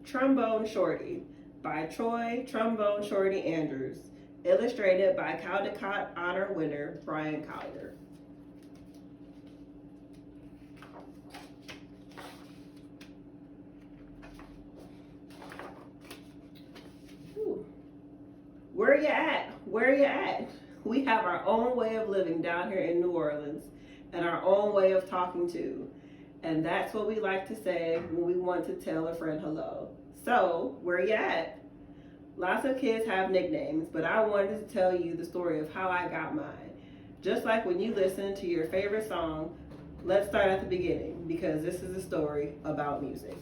Trombone Shorty by Trombone Shorty Andrews, illustrated by Caldecott Honor winner Bryan Collier. Where you at? Where you at? We have our own way of living down here in New Orleans and our own way of talking too. And that's what we like to say when we want to tell a friend hello. So, where you at? Lots of kids have nicknames, but I wanted to tell you the story of how I got mine. Just like when you listen to your favorite song, let's start at the beginning because this is a story about music.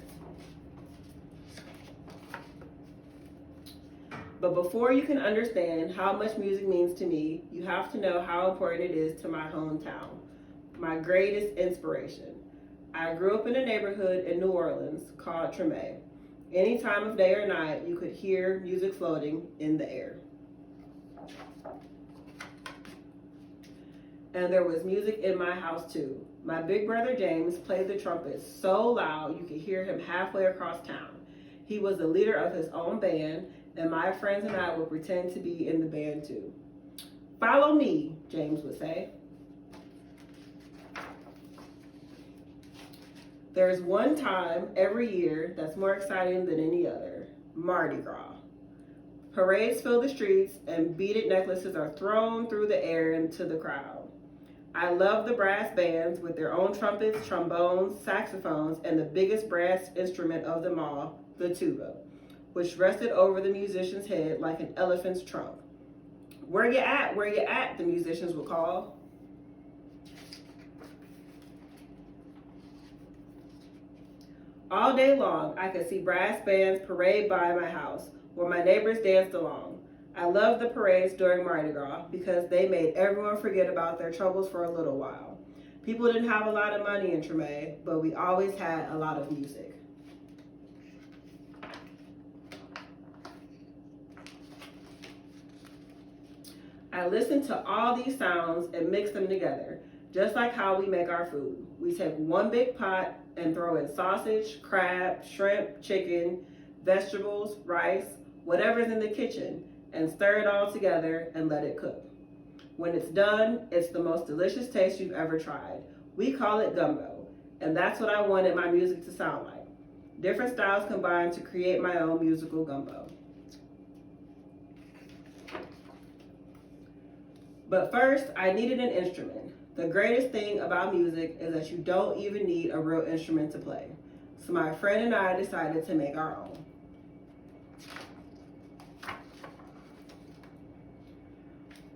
But before you can understand how much music means to me, you have to know how important it is to my hometown, my greatest inspiration. I grew up in a neighborhood in New Orleans called Trombone. Any time of day or night, you could hear music floating in the air. And there was music in my house too. My big brother James played the trumpet so loud you could hear him halfway across town. He was the leader of his own band, and my friends and I would pretend to be in the band too. Follow me, James would say. There's one time every year that's more exciting than any other, Mardi Gras. Parades fill the streets and beaded necklaces are thrown through the air into the crowd. I love the brass bands with their own trumpets, trombones, saxophones, and the biggest brass instrument of them all, the tuba, which rested over the musician's head like an elephant's trunk. Where you at? Where you at? The musicians would call. All day long, I could see brass bands parade by my house, where my neighbors danced along. I loved the parades during Mardi Gras because they made everyone forget about their troubles for a little while. People didn't have a lot of money in Trombone, but we always had a lot of music. I listened to all these sounds and mixed them together, just like how we make our food. We take one big pot and throw in sausage, crab, shrimp, chicken, vegetables, rice, whatever's in the kitchen, and stir it all together and let it cook. When it's done, it's the most delicious taste you've ever tried. We call it gumbo, and that's what I wanted my music to sound like. Different styles combined to create my own musical gumbo. But first, I needed an instrument. The greatest thing about music is that you don't even need a real instrument to play. So my friend and I decided to make our own.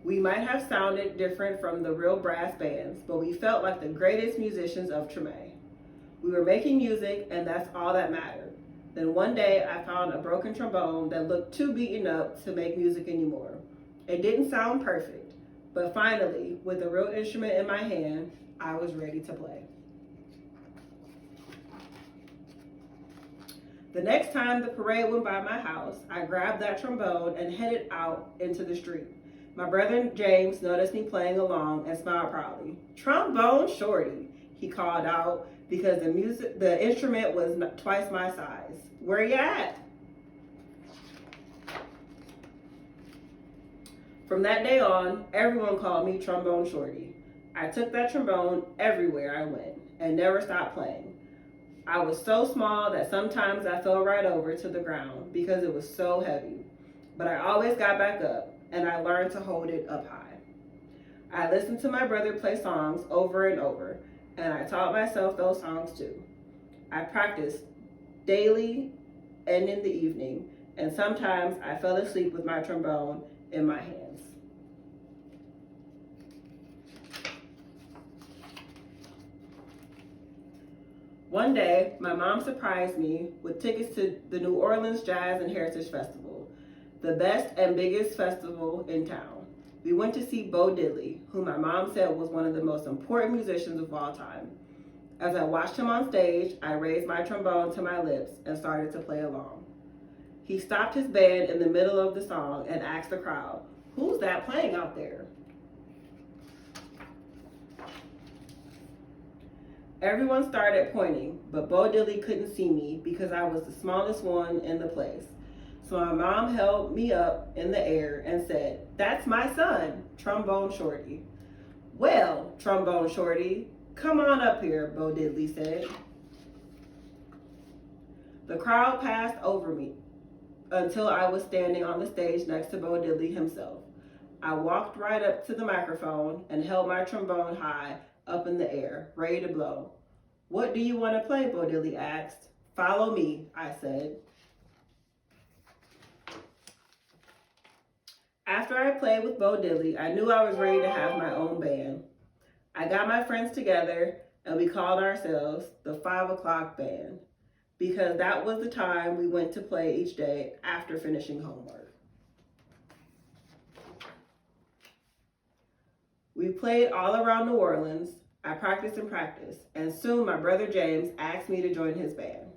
We might have sounded different from the real brass bands, but we felt like the greatest musicians of Trombone. We were making music, and that's all that mattered. Then one day, I found a broken trombone that looked too beaten up to make music anymore. It didn't sound perfect. But finally, with a real instrument in my hand, I was ready to play. The next time the parade went by my house, I grabbed that trombone and headed out into the street. My brother James noticed me playing along and smiled proudly. "Trombone Shorty," he called out because the instrument was twice my size. "Where you at?" From that day on, everyone called me Trombone Shorty. I took that trombone everywhere I went and never stopped playing. I was so small that sometimes I fell right over to the ground because it was so heavy. But I always got back up and I learned to hold it up high. I listened to my brother play songs over and over, and I taught myself those songs too. I practiced daily and in the evening, and sometimes I fell asleep with my trombone in my hands. One day, my mom surprised me with tickets to the New Orleans Jazz and Heritage Festival, the best and biggest festival in town. We went to see Bo Diddley, who my mom said was one of the most important musicians of all time. As I watched him on stage, I raised my trombone to my lips and started to play along. He stopped his band in the middle of the song and asked the crowd, "Who's that playing out there?" Everyone started pointing, but Bo Diddley couldn't see me because I was the smallest one in the place. So my mom held me up in the air and said, "That's my son, Trombone Shorty." "Well, Trombone Shorty, come on up here," Bo Diddley said. The crowd passed over me until I was standing on the stage next to Bo Diddley himself. I walked right up to the microphone and held my trombone high up in the air, ready to blow. "What do you want to play?" Bo Diddley asked. "Follow me," I said. After I played with Bo Diddley, I knew I was ready to have my own band. I got my friends together and we called ourselves the 5 o'clock band because that was the time we went to play each day after finishing homework. We played all around New Orleans. I practiced and practiced, and soon my brother James asked me to join his band.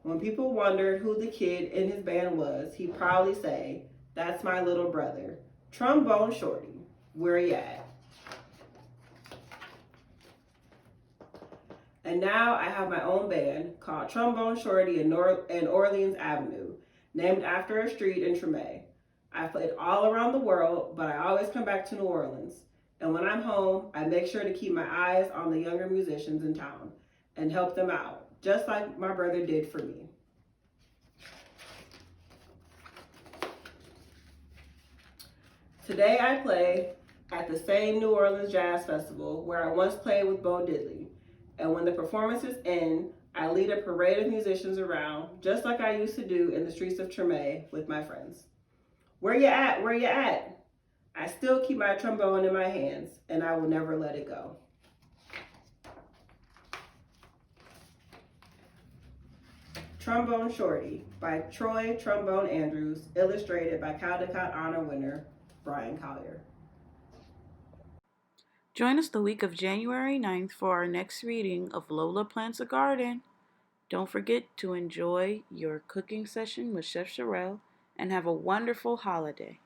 When people wondered who the kid in his band was, he'd probably say, "That's my little brother, Trombone Shorty. Where you at?" And now I have my own band called Trombone Shorty in Orleans Avenue, named after a street in Treme. I've played all around the world, but I always come back to New Orleans. And when I'm home, I make sure to keep my eyes on the younger musicians in town and help them out, just like my brother did for me. Today I play at the same New Orleans Jazz Festival where I once played with Bo Diddley. And when the performances end, I lead a parade of musicians around, just like I used to do in the streets of Treme with my friends. "Where you at? Where you at?" I still keep my trombone in my hands, and I will never let it go. Trombone Shorty by Troy Trombone Andrews, illustrated by Caldecott Honor winner Bryan Collier. Join us the week of January 9th for our next reading of Lola Plants a Garden. Don't forget to enjoy your cooking session with Chef Sherelle and have a wonderful holiday.